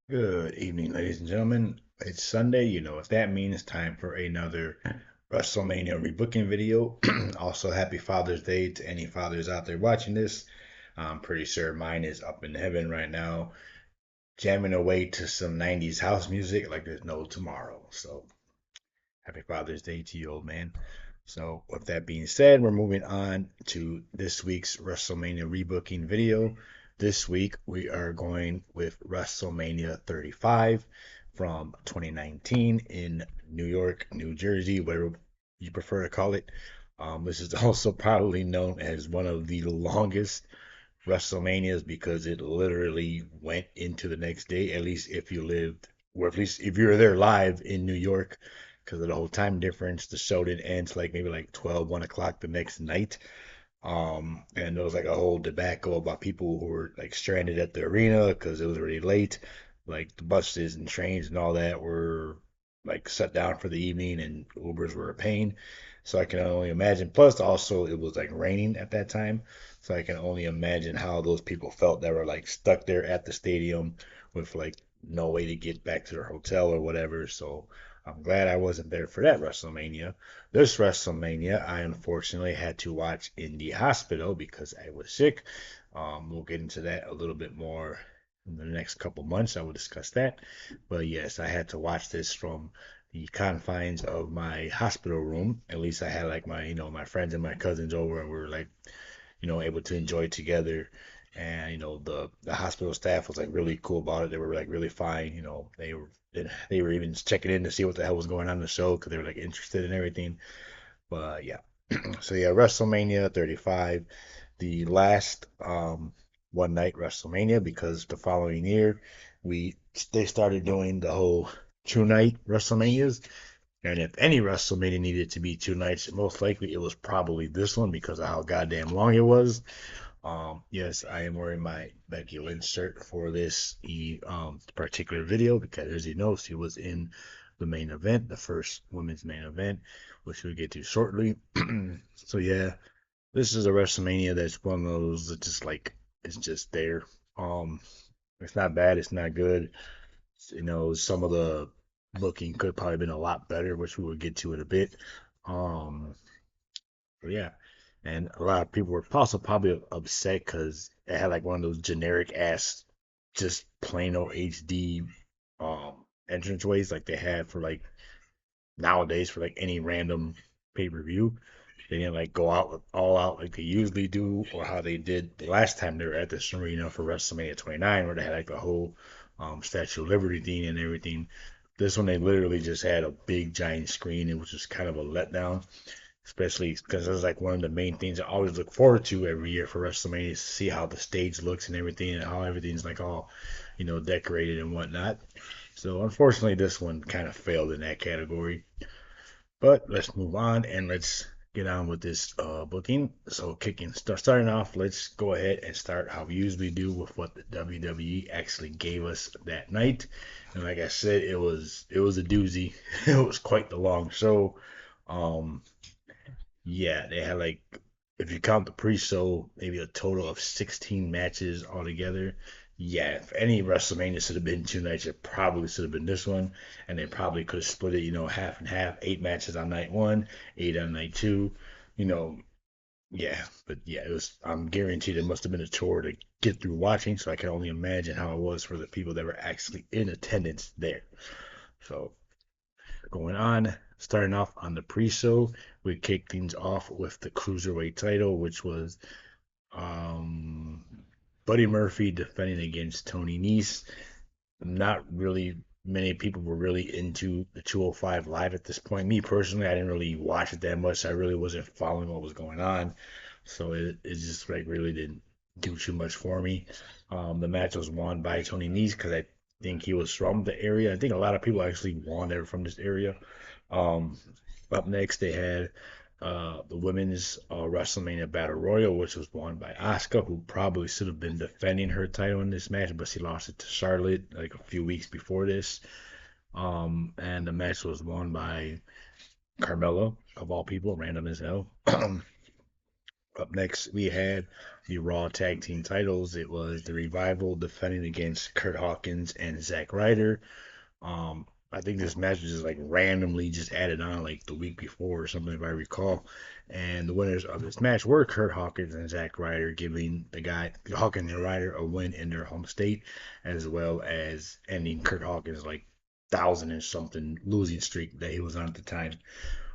Good evening, ladies and gentlemen. It's Sunday. You know what that means. Time for another WrestleMania rebooking video. Also, happy Father's Day to any fathers out there watching this. I'm pretty sure mine is up in heaven right now, jamming away to some 90s house music like there's no tomorrow. So, happy Father's Day to you, old man. So, with that being said, we're moving on to this week's WrestleMania rebooking video. This week, we are going with WrestleMania 35 from 2019 in New York, New Jersey, whatever you prefer to call it. This is also probably known as one of the longest WrestleManias because it literally went into the next day, at least if you lived, or at least if you were there live in New York, because of the whole time difference. The show didn't end till like maybe like 12, 1 o'clock the next night. And there was like a whole debacle about people who were like stranded at the arena because it was already late. Like the buses and trains and all that were like shut down for the evening, and Ubers were a pain. So I can only imagine. Plus, also it was like raining at that time, so I can only imagine how those people felt that were like stuck there at the stadium with like no way to get back to their hotel or whatever. So I'm glad I wasn't there for that WrestleMania. This WrestleMania, I unfortunately had to watch in the hospital because I was sick. We'll get into that a little bit more in the next couple months. I will discuss that. But yes, I had to watch this from the confines of my hospital room. At least I had like my friends and my cousins over, and we were like, able to enjoy it together. And the hospital staff was like really cool about it. They were like really fine. They were even checking in to see what the hell was going on in the show because they were like interested in everything. But yeah, so yeah, WrestleMania 35, the last one night WrestleMania, because the following year they started doing the whole 2 night WrestleManias. And if any WrestleMania needed to be 2 nights, most likely it was probably this one because of how goddamn long it was. Yes, I am wearing my Becky Lynch shirt for this particular video because, as you know, she was in the main event, the first women's main event, which we'll get to shortly. So yeah, this is a WrestleMania that's one of those that just like it's just there. Um, it's not bad, it's not good. Some of the booking could probably been a lot better, which we will get to in a bit. Um, but yeah, and a lot of people were also probably upset because it had like one of those generic ass, just plain old HD entranceways like they had for like nowadays for like any random pay per view. They didn't like go out all out like they usually do, or how they did the last time they were at this arena for WrestleMania 29, where they had like the whole Statue of Liberty thing and everything. This one they literally just had a big giant screen, which was kind of a letdown, especially because it's like one of the main things I always look forward to every year for WrestleMania is to see how the stage looks and everything, and how everything's like all, decorated and whatnot. So unfortunately, this one kind of failed in that category. But let's move on and let's get on with this booking. So starting off, let's go ahead and start how we usually do with what the WWE actually gave us that night. And like I said, it was a doozy. It was quite the long show. Um, yeah, they had like, if you count the pre-show, maybe a total of 16 matches altogether. Yeah, if any WrestleMania should have been 2 nights, it probably should have been this one. And they probably could have split it, half and half, 8 matches on night one, eight on night two. You know, yeah, but yeah, I'm guaranteed it must have been a chore to get through watching, so I can only imagine how it was for the people that were actually in attendance there. So going on. Starting off on the pre-show, we kick things off with the cruiserweight title, which was um, Buddy Murphy defending against Tony Nese. Not really many people were really into the 205 live at this point. Me personally, I didn't really watch it that much. I really wasn't following what was going on, so it just like really didn't do too much for me. The match was won by Tony Nese because I think he was from the area. I think a lot of people actually won there from this area. Um, Up next, they had the women's WrestleMania Battle Royal, which was won by Asuka, who probably should have been defending her title in this match, but she lost it to Charlotte like a few weeks before this. And the match was won by Carmella, of all people, random as hell. Up next, we had the Raw Tag Team titles. It was the Revival defending against Kurt Hawkins and Zack Ryder. I think this match was just like randomly just added on like the week before or something, if I recall. And the winners of this match were Kurt Hawkins and Zack Ryder, giving the guy Hawkins and Ryder a win in their home state, as well as ending Kurt Hawkins like thousand and something losing streak that he was on at the time.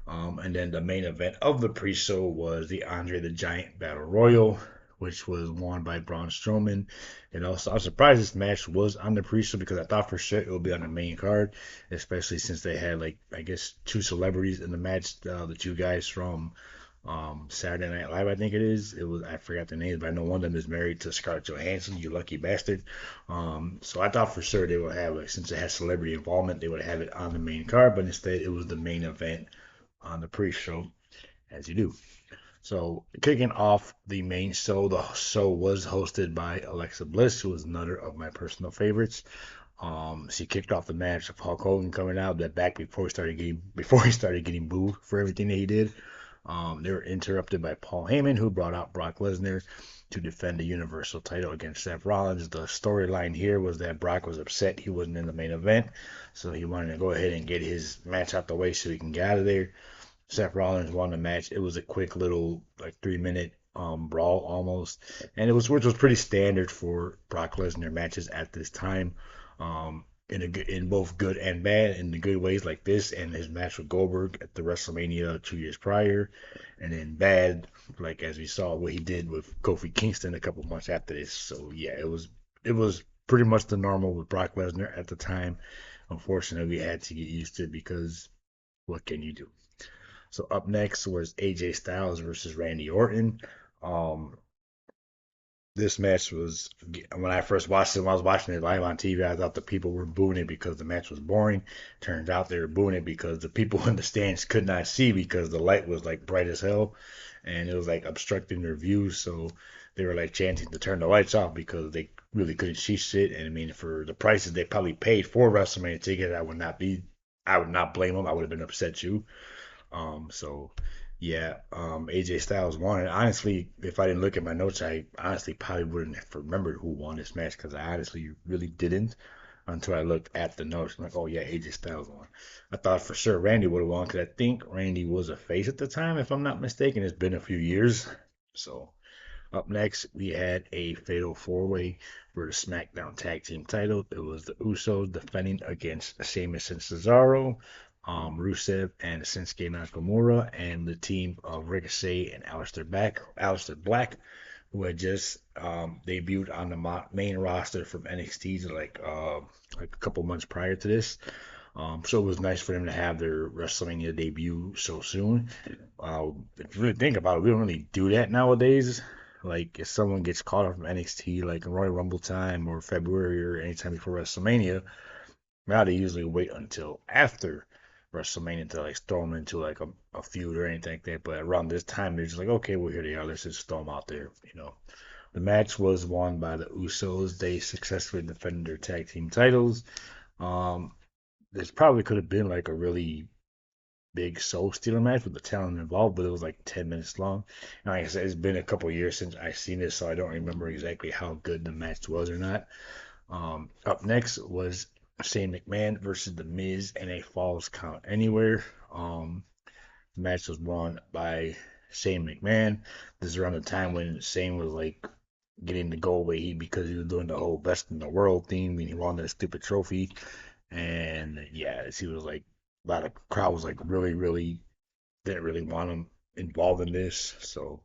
And then the main event of the pre-show was the Andre the Giant Battle Royal, which was won by Braun Strowman. And also, I was surprised this match was on the pre-show because I thought for sure it would be on the main card, especially since they had like I guess two celebrities in the match, the two guys from Saturday Night Live, I think it is. It was I forgot the names, but I know one of them is married to Scarlett Johansson. You lucky bastard. So I thought for sure they would have like since it had celebrity involvement, they would have it on the main card, but instead it was the main event on the pre-show, as you do. So, kicking off the main show, the show was hosted by Alexa Bliss, who was another of my personal favorites. She kicked off the match of Hulk Hogan coming out that back before he started getting booed for everything that he did. They were interrupted by Paul Heyman, who brought out Brock Lesnar to defend the Universal title against Seth Rollins. The storyline here was that Brock was upset he wasn't in the main event, so he wanted to go ahead and get his match out the way so he can get out of there. Seth Rollins won the match. It was a quick little like 3 minute brawl almost, and it was which was pretty standard for Brock Lesnar matches at this time. In both good and bad, in the good ways like this, and his match with Goldberg at the WrestleMania 2 years prior, and then bad like as we saw what he did with Kofi Kingston a couple months after this. So yeah, it was pretty much the normal with Brock Lesnar at the time. Unfortunately, we had to get used to it because what can you do? So up next was AJ Styles versus Randy Orton. Um, this match was when I first watched it. When I was watching it live on TV, I thought the people were booing it because the match was boring. Turns out they were booing it because the people in the stands could not see because the light was like bright as hell, and it was like obstructing their views. So they were like chanting to turn the lights off because they really couldn't see shit. And I mean, for the prices they probably paid for WrestleMania tickets, I would not blame them. I would have been upset too. So yeah, AJ Styles won. And honestly, if I didn't look at my notes, I honestly probably wouldn't have remembered who won this match because I honestly really didn't until I looked at the notes. I'm like, oh yeah, AJ Styles won. I thought for sure Randy would have won because I think Randy was a face at the time, if I'm not mistaken. It's been a few years. So up next, we had a fatal four-way for the SmackDown Tag Team title. It was the Usos defending against Sheamus and Cesaro, Rusev and Shinsuke Nakamura, and the team of Ricochet and Aleister Black, who had just debuted on the main roster from NXT like a couple months prior to this. So it was nice for them to have their WrestleMania debut so soon. If you really think about it, we don't really do that nowadays. Like if someone gets caught up from NXT, like in Royal Rumble time or February or anytime before WrestleMania, now they usually wait until after WrestleMania to like throw them into like a feud or anything like that. But around this time, they're just like, okay, well here they are. Let's just throw them out there. The match was won by the Usos. They successfully defended their tag team titles. Um, this probably could have been like a really big soul stealing match with the talent involved, but it was like 10 minutes long. And like I said, it's been a couple years since I've seen this, so I don't remember exactly how good the match was or not. Up next was Shane McMahon versus The Miz in a Falls Count Anywhere. The match was won by Shane McMahon. This is around the time when Shane was like getting the go away because he was doing the whole best in the world theme and he won that stupid trophy. And yeah, he was like a lot of crowd was like really didn't really want him involved in this. So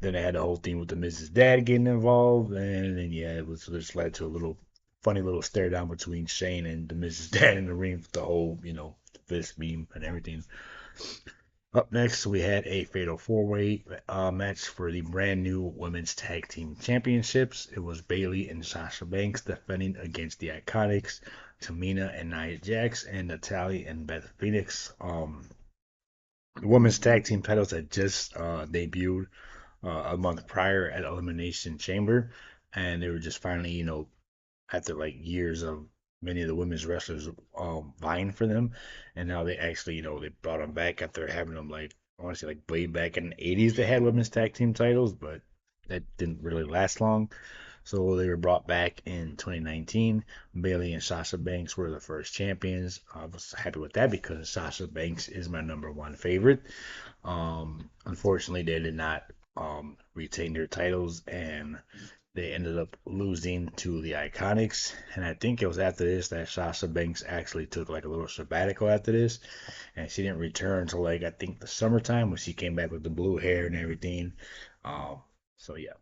then they had the whole thing with the Mrs. Dad getting involved, and then yeah, it was just led to a little funny little stare down between Shane and the Mrs. Dad in the ring with the whole fist beam and everything. Up next, we had a fatal four-way match for the brand new women's tag team championships. It was Bayley and Sasha Banks defending against the Iconics, Tamina and Nia Jax, and Natalia and Beth Phoenix. The women's tag team titles had just debuted a month prior at Elimination Chamber, and they were just finally, after like years of many of the women's wrestlers vying for them, and now they actually, they brought them back after having them like I want to say like way back in the 80s they had women's tag team titles, but that didn't really last long. So they were brought back in 2019. Bailey and Sasha Banks were the first champions. I was happy with that because Sasha Banks is my number one favorite. Unfortunately, they did not retain their titles, and they ended up losing to the Iconics. And I think it was after this that Sasha Banks actually took like a little sabbatical after this, and she didn't return until like I think the summertime when she came back with the blue hair and everything. Um, so yeah.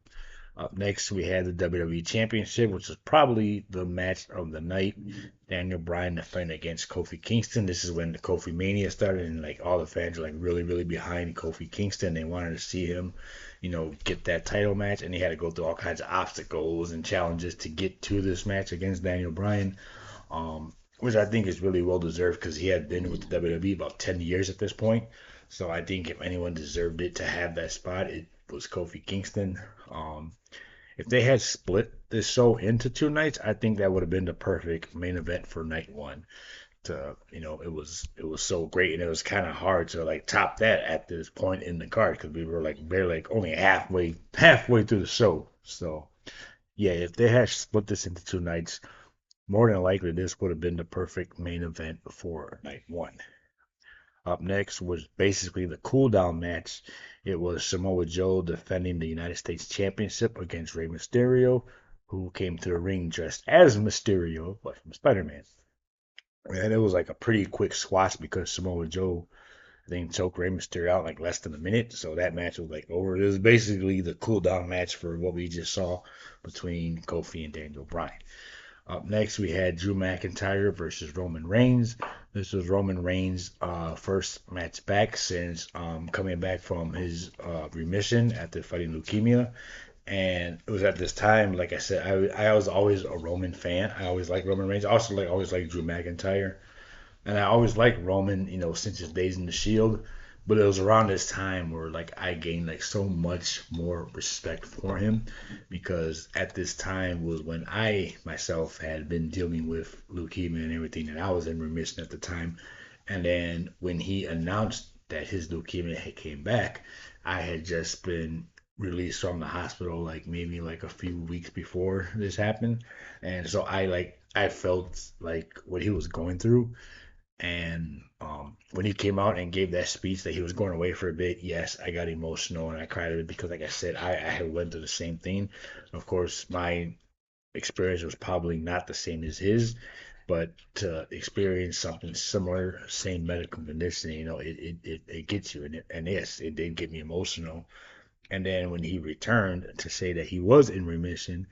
Up next, we had the WWE Championship, which was probably the match of the night. Daniel Bryan defending against Kofi Kingston. This is when the Kofi Mania started, and like all the fans were like really, really behind Kofi Kingston. They wanted to see him, get that title match, and he had to go through all kinds of obstacles and challenges to get to this match against Daniel Bryan, which I think is really well deserved because he had been with the WWE about 10 years at this point. So I think if anyone deserved it to have that spot, it was Kofi Kingston. If they had split this show into two nights, I think that would have been the perfect main event for night one. It was so great, and it was kind of hard to like top that at this point in the card because we were like barely like only halfway through the show. So yeah, if they had split this into two nights, more than likely this would have been the perfect main event for night one. Up next was basically the cool down match. It was Samoa Joe defending the United States Championship against Rey Mysterio, who came to the ring dressed as Mysterio, but from Spider-Man. And it was like a pretty quick squash because Samoa Joe, I think, choked Rey Mysterio out in like less than a minute. So that match was like over. It was basically the cool down match for what we just saw between Kofi and Daniel Bryan. Up next, we had Drew McIntyre versus Roman Reigns. This was Roman Reigns' first match back since coming back from his remission after fighting leukemia. And it was at this time, like I said, I was always a Roman fan. I always liked Roman Reigns. I also always liked Drew McIntyre. And I always liked Roman, since his days in the Shield. But it was around this time where like I gained like so much more respect for him because at this time was when I myself had been dealing with leukemia and everything, and I was in remission at the time. And then when he announced that his leukemia had came back, I had just been released from the hospital like maybe like a few weeks before this happened, and so I felt like what he was going through, and when he came out and gave that speech that he was going away for a bit, yes, I got emotional and I cried a bit because, like I said, I had went through the same thing. Of course, my experience was probably not the same as his, but to experience something similar, same medical condition, it gets you. And yes, it did get me emotional. And then when he returned to say that he was in remission,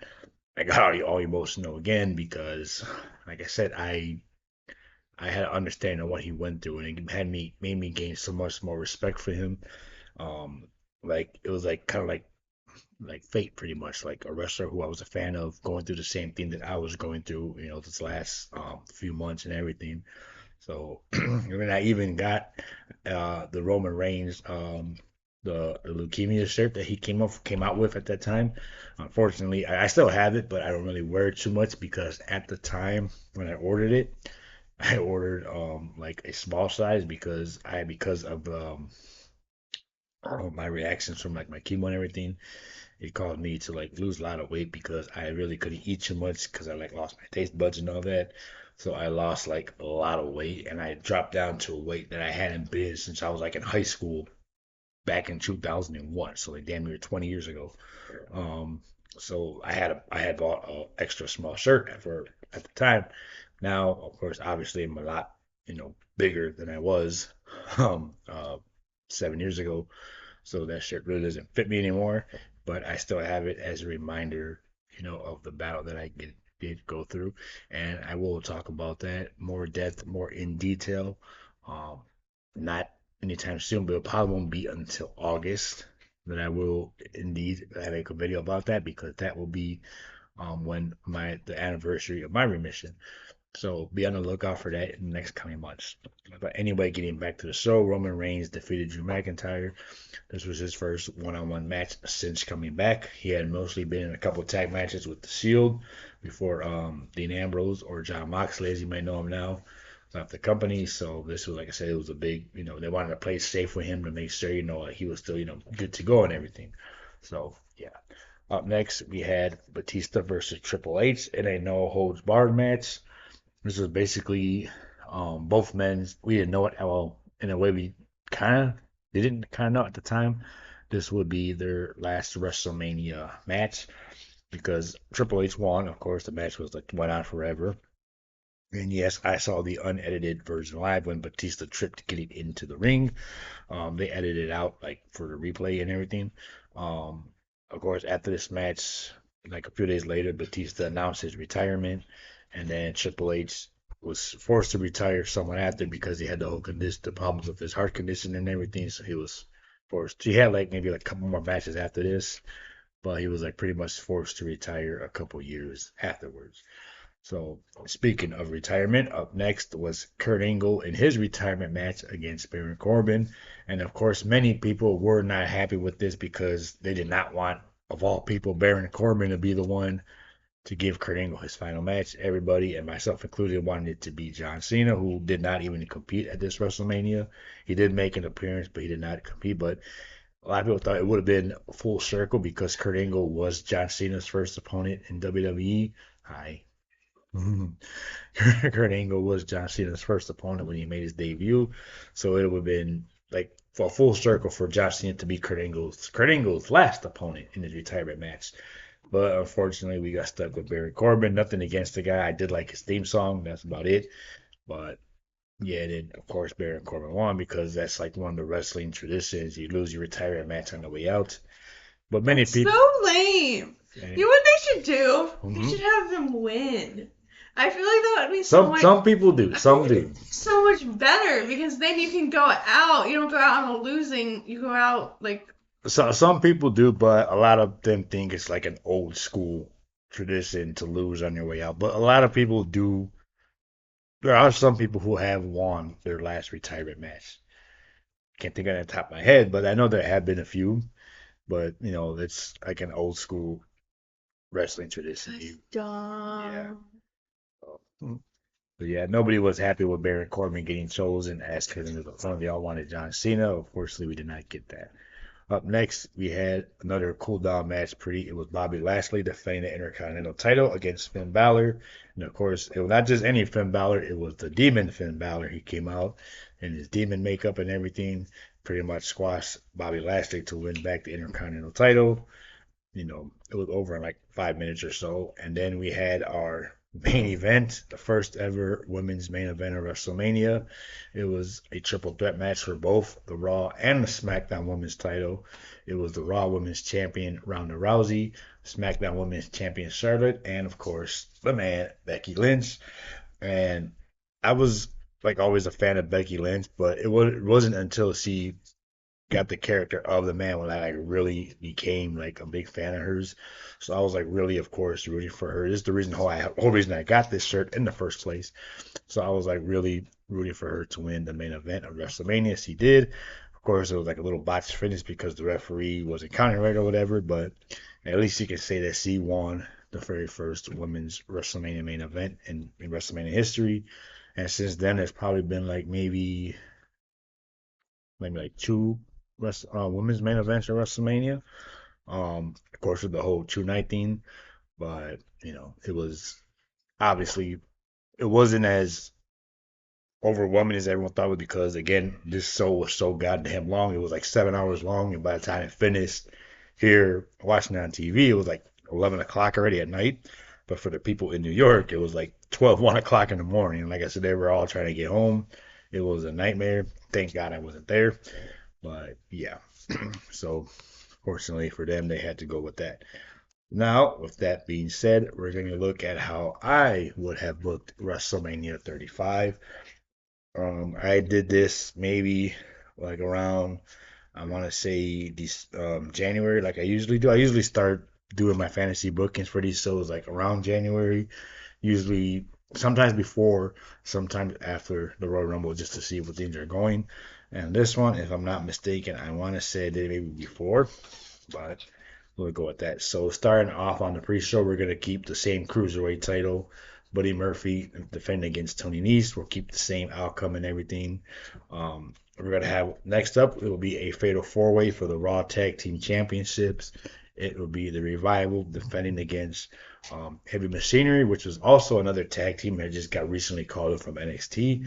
I got all emotional again because, like I said, I had an understanding of what he went through, and it had made me gain so much more respect for him. Like it was like kind of like fate, pretty much, like a wrestler who I was a fan of going through the same thing that I was going through, this last few months and everything. So, and then I even got the Roman Reigns the leukemia shirt that he came out with at that time. Unfortunately, I still have it, but I don't really wear it too much because at the time when I ordered it, I ordered like a small size because of my reactions from like my chemo and everything. It caused me to like lose a lot of weight because I really couldn't eat too much because I like lost my taste buds and all that. So I lost like a lot of weight and I dropped down to a weight that I hadn't been since I was like in high school back in 2001. So like damn near 20 years ago. Um, so I had bought an extra small shirt for at the time. Now, of course, obviously I'm a lot, bigger than I was um uh 7 years ago. So that shirt really doesn't fit me anymore. But I still have it as a reminder, of the battle that did go through. And I will talk about that more depth, more in detail. Um, Not anytime soon, but it probably won't be until August that I will indeed make a video about that because that will be when the anniversary of my remission. So be on the lookout for that in the next coming months. But anyway, getting back to the show, Roman Reigns defeated Drew McIntyre. This was his first one-on-one match since coming back. He had mostly been in a couple of tag matches with the Shield before Dean Ambrose or John Moxley, as you may know him now. left the company. So this was, like I said, it was a big, they wanted to play safe with him to make sure, like he was still, good to go and everything. So yeah. Up next, we had Batista versus Triple H in a no holds barred match. This was basically both men. We didn't know it. Well, in a way, we kind of didn't kind of know at the time. This would be their last WrestleMania match because Triple H won. Of course, the match was like went on forever. And yes, I saw the unedited version live when Batista tripped getting into the ring. They edited it out like for the replay and everything. Um, of course, after this match, like a few days later, Batista announced his retirement, and then Triple H was forced to retire somewhat after because he had the whole condition, the problems with his heart condition and everything. So he was forced. He had like maybe like a couple more matches after this, but he was like pretty much forced to retire a couple years afterwards. So, speaking of retirement, up next was Kurt Angle in his retirement match against Baron Corbin. And of course, many people were not happy with this because they did not want, of all people, Baron Corbin to be the one to give Kurt Angle his final match. Everybody, and myself included, wanted it to be John Cena, who did not even compete at this WrestleMania. He did make an appearance, but he did not compete. But a lot of people thought it would have been full circle because Kurt Angle was John Cena's first opponent in WWE. Hi. Kurt Angle was John Cena's first opponent when he made his debut, so it would have been like for a full circle for John Cena to be Kurt Angle's last opponent in his retirement match. But unfortunately, we got stuck with Baron Corbin. Nothing against the guy. I did like his theme song. That's about it. But yeah, then of course Baron Corbin won because that's like one of the wrestling traditions. You lose your retirement match on the way out. But many That's people. so lame. You know what they should do? They Mhm. should have them win. I feel like that would be Some people do. Some do. so much better because then you can go out. You don't go out on a losing. You go out like So some people do, but a lot of them think it's like an old school tradition to lose on your way out. But a lot of people do. There are some people who have won their last retirement match. Can't think on the top of my head, but I know there have been a few. But it's like an old school wrestling tradition. that's Yeah. dumb. But yeah, nobody was happy with Baron Corbin getting chosen as president of the fund. They all wanted John Cena. Unfortunately, we did not get that. Up next, we had another cool down match. It was Bobby Lashley defending the Intercontinental title against Finn Balor. And of course, it was not just any Finn Balor, it was the demon Finn Balor. He came out in his demon makeup and everything, pretty much squashed Bobby Lashley to win back the Intercontinental title. It was over in like 5 minutes or so. And then we had our main event, the first ever women's main event of WrestleMania. It was a triple threat match for both the Raw and the SmackDown Women's title. It was the Raw Women's Champion Ronda Rousey, SmackDown Women's Champion Charlotte, and of course the man Becky Lynch. And I was like always a fan of Becky Lynch, but it wasn't until she got the character of the man when I like really became like a big fan of hers. So I was like really, of course, rooting for her. This is whole reason I got this shirt in the first place. So I was like really rooting for her to win the main event of WrestleMania. She did. Of course, it was like a little botched finish because the referee wasn't counting right or whatever. But at least you can say that she won the very first women's WrestleMania main event in WrestleMania history. And since then, there's probably been like maybe like two women's main events at WrestleMania. Of course, with the whole two night thing, but it was obviously it wasn't as overwhelming as everyone thought it was because again, this show was so goddamn long. It was like 7 hours long, and by the time it finished, here watching it on TV, it was like 11 o'clock already at night. But for the people in New York, it was like 1 o'clock in the morning. And like I said, they were all trying to get home. It was a nightmare. Thank God I wasn't there. But yeah, so fortunately for them, they had to go with that. Now, with that being said, we're going to look at how I would have booked WrestleMania 35. I did this maybe like around, I want to say this January, like I usually do. I usually start doing my fantasy bookings for these shows like around January, usually sometimes before, sometimes after the Royal Rumble, just to see what things are going. And this one, if I'm not mistaken, I want to say I did maybe before, but we'll go with that. So starting off on the pre-show, we're gonna keep the same cruiserweight title. Buddy Murphy defending against Tony Nese. We'll keep the same outcome and everything. We're gonna have next up. It will be a fatal four way for the Raw Tag Team Championships. It will be the Revival defending against Heavy Machinery, which was also another tag team that just got recently called up from NXT.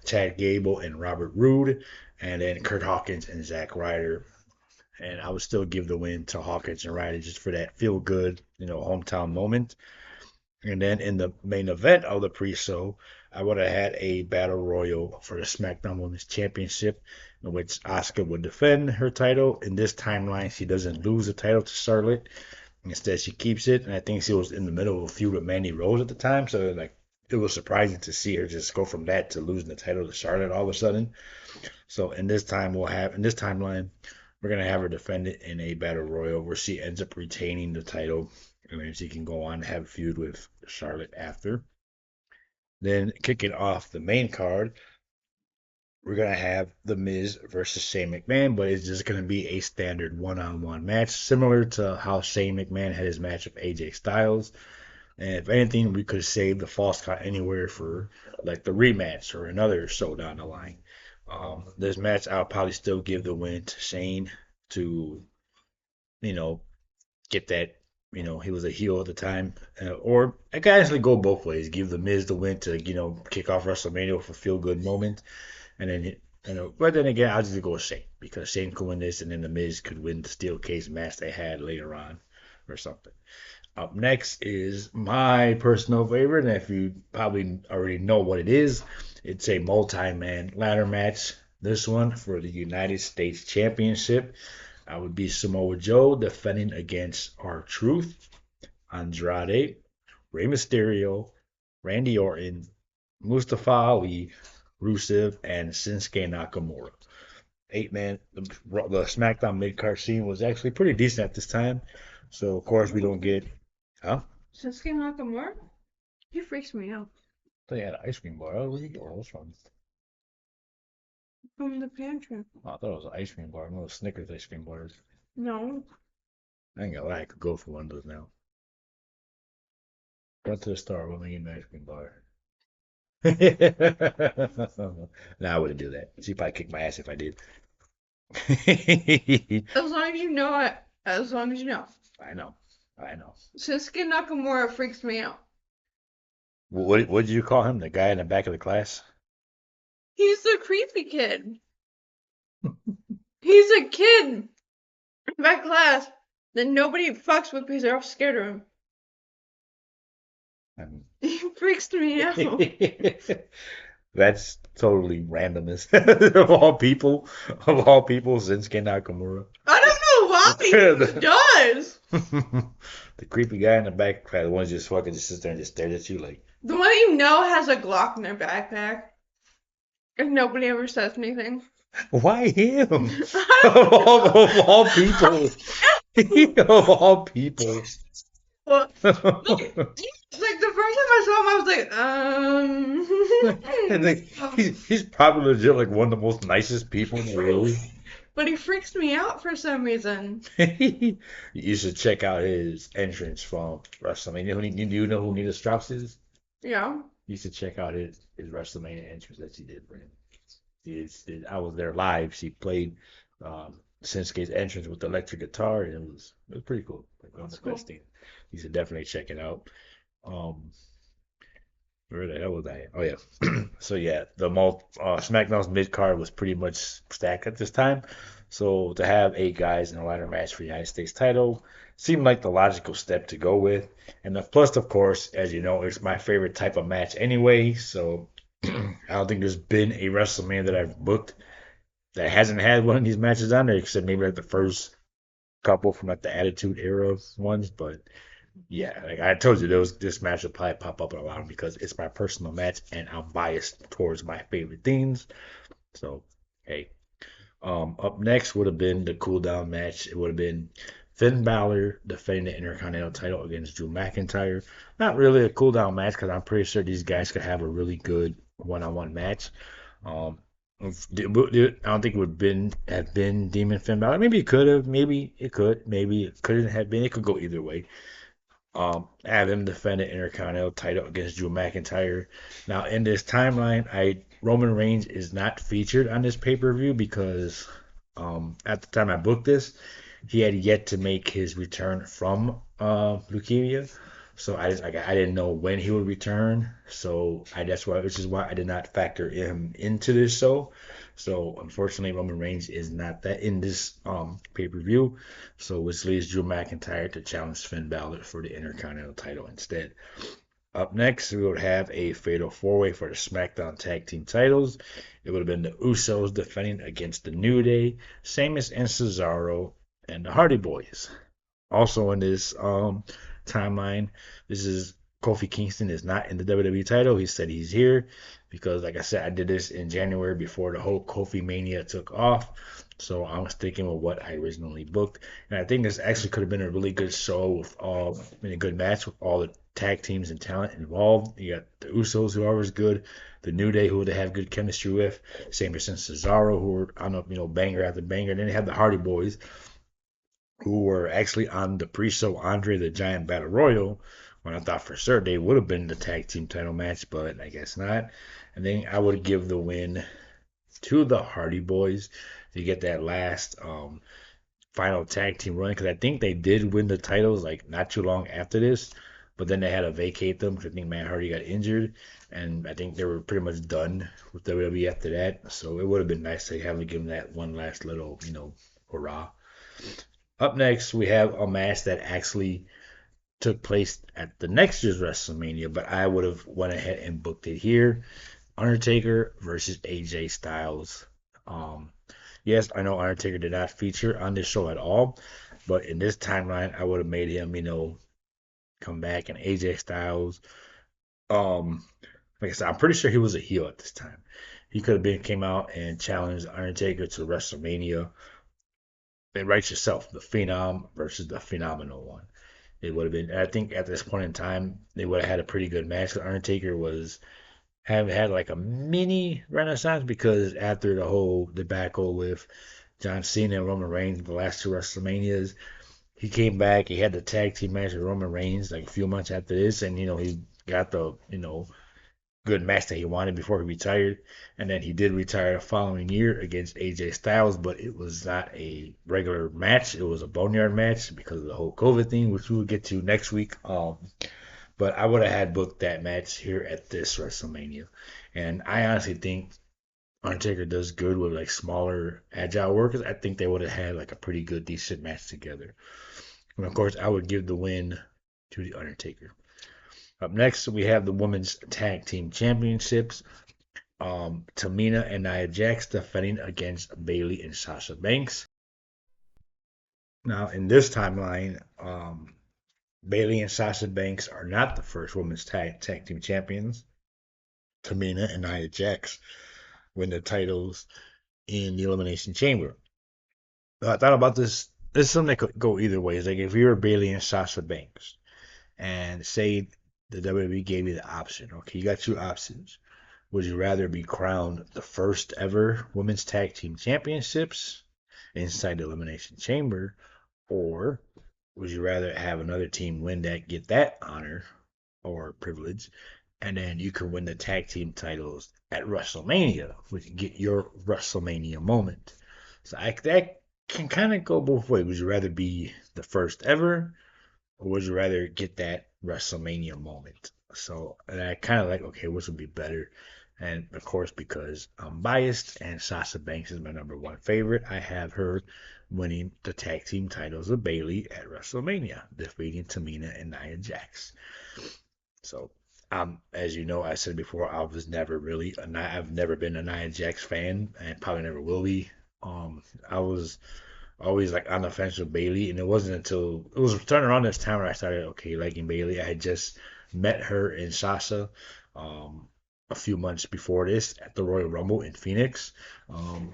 Chad Gable and Robert Roode, and then Kurt Hawkins and Zack Ryder. And I would still give the win to Hawkins and Ryder just for that feel good, hometown moment. And then in the main event of the pre-show, I would have had a battle royal for the SmackDown Women's Championship, in which Asuka would defend her title. In this timeline, she doesn't lose the title to Charlotte. Instead, she keeps it, and I think she was in the middle of a feud with Mandy Rose at the time, so like it was surprising to see her just go from that to losing the title to Charlotte all of a sudden. So in this timeline, we're gonna have her defend it in a battle royal where she ends up retaining the title, and then she can go on and have a feud with Charlotte after. Then kicking off the main card, we're gonna have The Miz versus Shane McMahon, but it's just gonna be a standard one-on-one match, similar to how Shane McMahon had his match with AJ Styles. And if anything, we could save the false count anywhere for like the rematch or another show down the line. This match, I'll probably still give the win to Shane to, you know, get that. He was a heel at the time, or I can actually go both ways. Give the Miz the win to, kick off WrestleMania with a feel good moment, and then but then again, I'll just go with Shane because Shane could win this, and then the Miz could win the steel cage match they had later on, or something. Up next is my personal favorite, and if you probably already know what it is, it's a multi-man ladder match. This one for the United States Championship. I would be Samoa Joe defending against R-Truth, Andrade, Rey Mysterio, Randy Orton, Mustafa Ali, Rusev, and Shinsuke Nakamura. 8-man, the SmackDown mid-card scene was actually pretty decent at this time. So, of course, we don't get. Huh? Shinsuke Nakamura? He freaks me out. They had an ice cream bar. Oh, where you get all those from? From the pantry. Oh, I thought it was an ice cream bar. No, Snickers ice cream bars. No. I ain't gonna lie, I could go for one of those now. Go to the store, we'll make an ice cream bar. Nah, I wouldn't do that. She'd probably kick my ass if I did. As long as you know it. As long as you know. I know. I know. Shinsuke Nakamura freaks me out. What did you call him? The guy in the back of the class? He's the creepy kid. He's a kid in that class that nobody fucks with because they're all scared of him. He freaks me out. That's totally randomness. Of all people, Shinsuke Nakamura. I don't know why he does. The creepy guy in the back, the one just fucking just sits there and just stares at you like. The one you know has a Glock in their backpack. And nobody ever says anything. Why him? of all people. Of all people. Well, like the first time I saw him, I was like, And like, he's probably legit like one of the most nicest people in the world. But he freaks me out for some reason. You should check out his entrance from WrestleMania. You know who Nita Strauss is? Yeah. You should check out his WrestleMania entrance that she did for him. I was there live. She played Shinsuke's entrance with the electric guitar, and it was pretty cool. Like one of the best things. You should definitely check it out. Where the hell was I? Oh yeah. So yeah, the SmackDown's mid card was pretty much stacked at this time. So to have 8 guys in a ladder match for the United States title seemed like the logical step to go with. And plus, of course, as you know, it's my favorite type of match anyway. So I don't think there's been a WrestleMania that I've booked that hasn't had one of these matches on there, except maybe like the first couple from like the Attitude Era ones. But yeah, like I told you, this match will probably pop up in a lot because it's my personal match and I'm biased towards my favorite things. So hey, up next would have been the cool down match. It would have been Finn Balor defending the Intercontinental title against Drew McIntyre. Not really a cool down match because I'm pretty sure these guys could have a really good one-on-one match. I don't think it would have been Demon Finn Balor. Maybe it could have. Maybe it could. Maybe it couldn't have been. It could go either way. Have him defend the Intercontinental title against Drew McIntyre. Now, in this timeline, I Roman Reigns is not featured on this pay per view because at the time I booked this, he had yet to make his return from leukemia. So I didn't know when he would return. So that's why, which is why I did not factor him into this show. So unfortunately, Roman Reigns is not that in this pay per view. So which leaves Drew McIntyre to challenge Finn Balor for the Intercontinental title instead. Up next, we would have a fatal four-way for the SmackDown Tag Team titles. It would have been the Usos defending against the New Day, Sheamus and Cesaro, and the Hardy Boys. Also in this timeline, this is Kofi Kingston is not in the WWE title. He said he's here because, like I said, I did this in January before the whole Kofi Mania took off. So I'm sticking with what I originally booked, and I think this actually could have been a really good show with all, I mean, a good match with all the tag teams and talent involved. You got the Usos, who are always good, the New Day, who they have good chemistry with, Sheamus and Cesaro, who are on a banger after banger. And then they have the Hardy Boys, who were actually on the pre-show Andre the Giant Battle Royal, when I thought for sure they would have been the tag team title match, but I guess not. And then I would give the win to the Hardy Boys to get that last final tag team run, because I think they did win the titles like not too long after this, but then they had to vacate them because I think Matt Hardy got injured, and I think they were pretty much done with WWE after that. So it would have been nice to have them give them that one last little, hurrah. Up next, we have a match that actually took place at the next year's WrestleMania, but I would have went ahead and booked it here. Undertaker versus AJ Styles. Um, yes, I know Undertaker did not feature on this show at all, but in this timeline, I would have made him, come back. And AJ Styles, um, like I said, I'm pretty sure he was a heel at this time. He could have came out and challenged Undertaker to WrestleMania. And write yourself, the Phenom versus the Phenomenal One. It would have been. I think at this point in time, they would have had a pretty good match. Undertaker was have had like a mini renaissance because after the whole debacle with John Cena and Roman Reigns, the last two WrestleManias, he came back. He had the tag team match with Roman Reigns like a few months after this, and he got the good match that he wanted before he retired. And then he did retire the following year against AJ Styles, but it was not a regular match. It was a boneyard match because of the whole COVID thing, which we will get to next week. But I would have had booked that match here at this WrestleMania. And I honestly think Undertaker does good with like smaller, agile workers. I think they would have had like a pretty good, decent match together. And of course, I would give the win to the Undertaker. Up next, we have the Women's Tag Team Championships. Tamina and Nia Jax defending against Bayley and Sasha Banks. Now, in this timeline, Bayley and Sasha Banks are not the first women's tag team champions. Tamina and Nia Jax win the titles in the Elimination Chamber. I thought about this. This is something that could go either way. It's like if you were Bayley and Sasha Banks, and say the WWE gave you the option. Okay, you got two options. Would you rather be crowned the first ever women's tag team championships inside the Elimination Chamber, or would you rather have another team win that, get that honor or privilege, and then you can win the tag team titles at WrestleMania, which you get your WrestleMania moment? So that can kind of go both ways. Would you rather be the first ever, or would you rather get that WrestleMania moment? So and I kind of like, okay, which would be better? And of course, because I'm biased and Sasha Banks is my number one favorite, I have her winning the tag team titles of Bayley at WrestleMania, defeating Tamina and Nia Jax. So, as you know, I said before, I was never really, I've never been a Nia Jax fan, and probably never will be. I was always like on the fence with Bayley, and it wasn't until it was turning around this time where I started liking Bayley. I had just met her and Sasha a few months before this at the Royal Rumble in Phoenix. Um,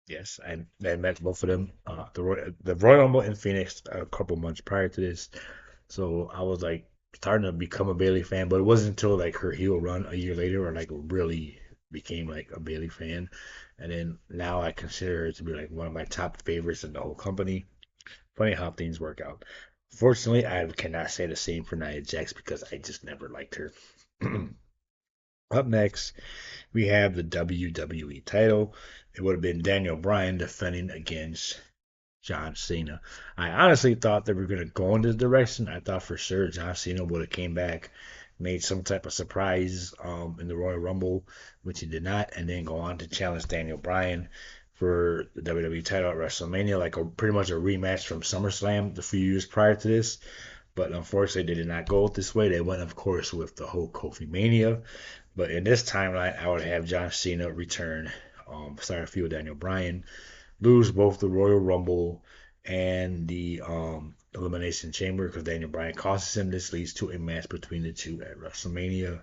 yes, I met both of them the Royal Rumble in Phoenix a couple months prior to this. So I was like starting to become a Bayley fan, but it wasn't until like her heel run a year later where like really became like a Bayley fan. And then now I consider her to be like one of my top favorites in the whole company. Funny how things work out. Fortunately, I cannot say the same for Nia Jax because I just never liked her. Up next, we have the WWE title. It would have been Daniel Bryan defending against John Cena. I honestly thought they were going to go in this direction. I thought for sure John Cena would have came back, made some type of surprise in the Royal Rumble, which he did not, and then go on to challenge Daniel Bryan for the WWE title at WrestleMania, like pretty much a rematch from SummerSlam a few years prior to this. But unfortunately, they did not go this way. They went, of course, with the whole Kofi Mania. But in this timeline, I would have John Cena return, start a feud with Daniel Bryan, lose both the Royal Rumble and the Elimination Chamber because Daniel Bryan causes him. This leads to a match between the two at WrestleMania.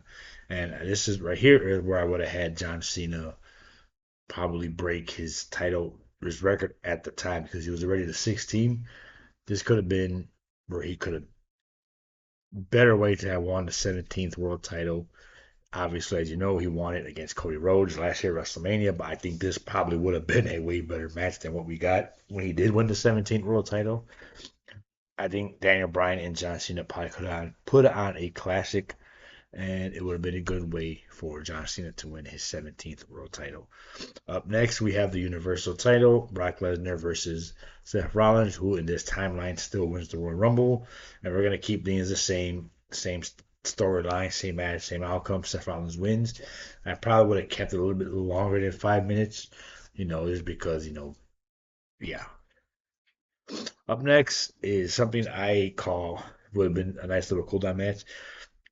And this is right here is where I would have had John Cena probably break his title, his record at the time because he was already the 16th. This could have been where he could have better way to have won the 17th world title. Obviously, as you know, he won it against Cody Rhodes last year at WrestleMania, but I think this probably would have been a way better match than what we got when he did win the 17th world title. I think Daniel Bryan and John Cena probably could have put on a classic, and it would have been a good way for John Cena to win his 17th world title. Up next, we have the Universal title, Brock Lesnar versus Seth Rollins, who in this timeline still wins the Royal Rumble. And we're going to keep things the same storyline, same match, same outcome. Seth Rollins wins. I probably would have kept it a little bit longer than 5 minutes, just because, yeah. Up next is something I call would have been a nice little cool down match.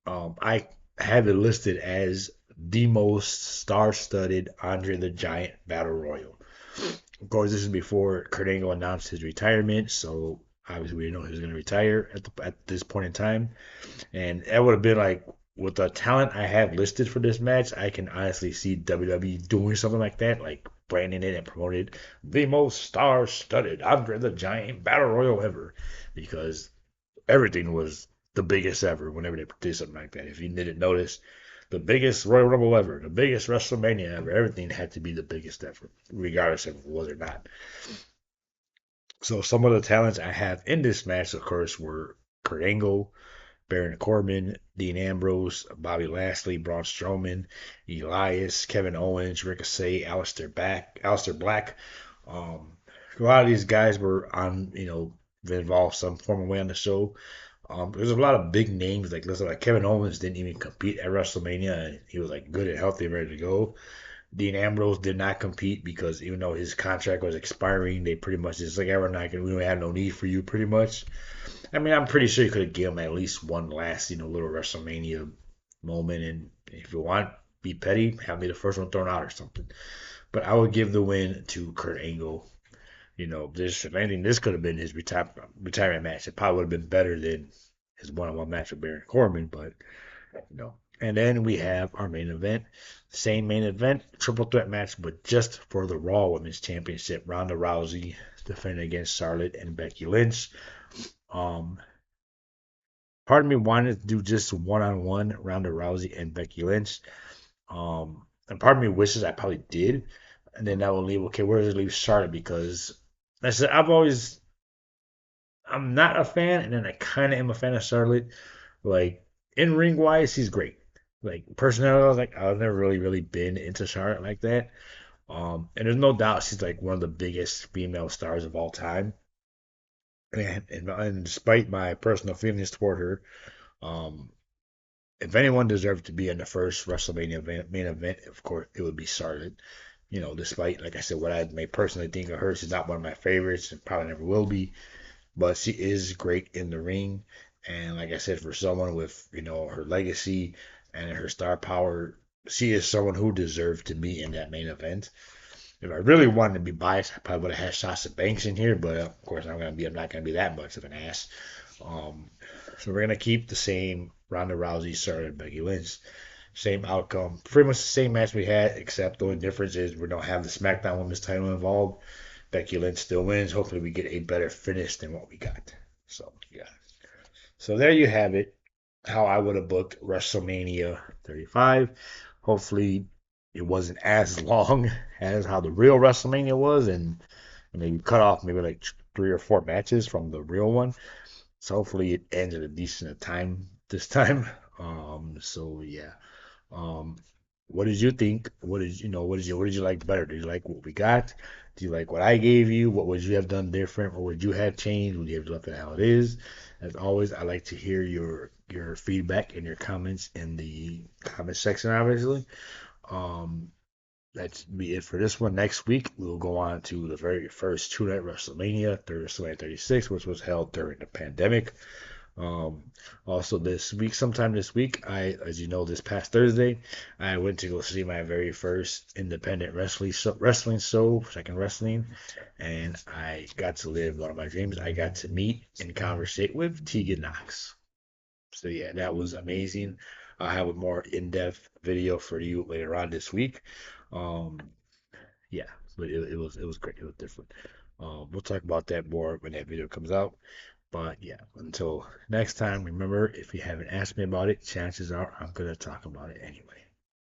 I have it listed as the most star-studded Andre the Giant Battle Royal. Of course, this is before Kurt Angle announced his retirement, so obviously we didn't know he was going to retire at this point in time. And that would have been like with the talent I have listed for this match, I can honestly see WWE doing something like that, like branding it and promoting it the most star-studded Andre the Giant Battle Royal ever, because everything was the biggest ever whenever they did something like that. If you didn't notice, the biggest Royal Rumble ever, the biggest WrestleMania ever, everything had to be the biggest ever, regardless if it was or not. So some of the talents I have in this match, of course, were Kurt Angle, Baron Corbin, Dean Ambrose, Bobby Lashley, Braun Strowman, Elias, Kevin Owens, Ricochet, Aleister Black. A lot of these guys were on, involved some form of way on the show. There's a lot of big names like listen, like Kevin Owens didn't even compete at WrestleMania, and he was like good and healthy and ready to go. Dean Ambrose did not compete because even though his contract was expiring, they pretty much just like, we're not gonna, we don't have no need for you, pretty much. I mean, I'm pretty sure you could have given him at least one last, little WrestleMania moment, and if you want, be petty, have me the first one thrown out or something. But I would give the win to Kurt Angle. This if anything, this could have been his retirement match. It probably would have been better than his one-on-one match with Baron Corbin, but you know. And then we have our main event, same main event, triple threat match, but just for the Raw Women's Championship. Ronda Rousey defending against Charlotte and Becky Lynch. Um, Part of me wanted to do just one-on-one Ronda Rousey and Becky Lynch. And part of me wishes I probably did. And then that would leave, okay, where does it leave Charlotte? Because I said, I'm not a fan, and then I kind of am a fan of Charlotte. Like, in ring wise, she's great. Like, personality, I was like, I've never really been into Charlotte like that. And there's no doubt she's like one of the biggest female stars of all time. And despite my personal feelings toward her, um, if anyone deserved to be in the first WrestleMania main event, of course, it would be Charlotte. Despite, like I said, what I may personally think of her, she's not one of my favorites and probably never will be, but she is great in the ring. And like I said, for someone with, her legacy and her star power, she is someone who deserved to be in that main event. If I really wanted to be biased, I probably would have had Sasha Banks in here, but of course I'm not gonna be that much of an ass. Um, so we're gonna keep the same Ronda Rousey, Charlotte, Becky Lynch, same outcome, pretty much the same match we had, except the only difference is we don't have the SmackDown Women's title involved. Becky Lynch still wins. Hopefully, we get a better finish than what we got. So yeah. So there you have it. How I would have booked WrestleMania 35. Hopefully, it wasn't as long as how the real WrestleMania was, and maybe cut off maybe like 3 or 4 matches from the real one. So hopefully it ends at a decent time this time. So yeah. Um, what did you think? What did you like better? Did you like what we got? Do you like what I gave you? What would you have done different? Or would you have changed? Would you have left it how it is? As always, I like to hear your feedback and your comments in the comment section, obviously. Um, that's be it for this one. Next week, we'll go on to the very first two night WrestleMania, WrestleMania 36, which was held during the pandemic. Um, Also this week, sometime this week, as you know, this past Thursday, I went to go see my very first independent wrestling show, Second Wrestling, and I got to live one of my dreams. I got to meet and conversate with Tegan Knox. So yeah, that was amazing. I'll have a more in-depth video for you later on this week. Um, yeah, but it was great. It was different. We'll talk about that more when that video comes out. But yeah, until next time, remember, if you haven't asked me about it, chances are I'm gonna talk about it anyway.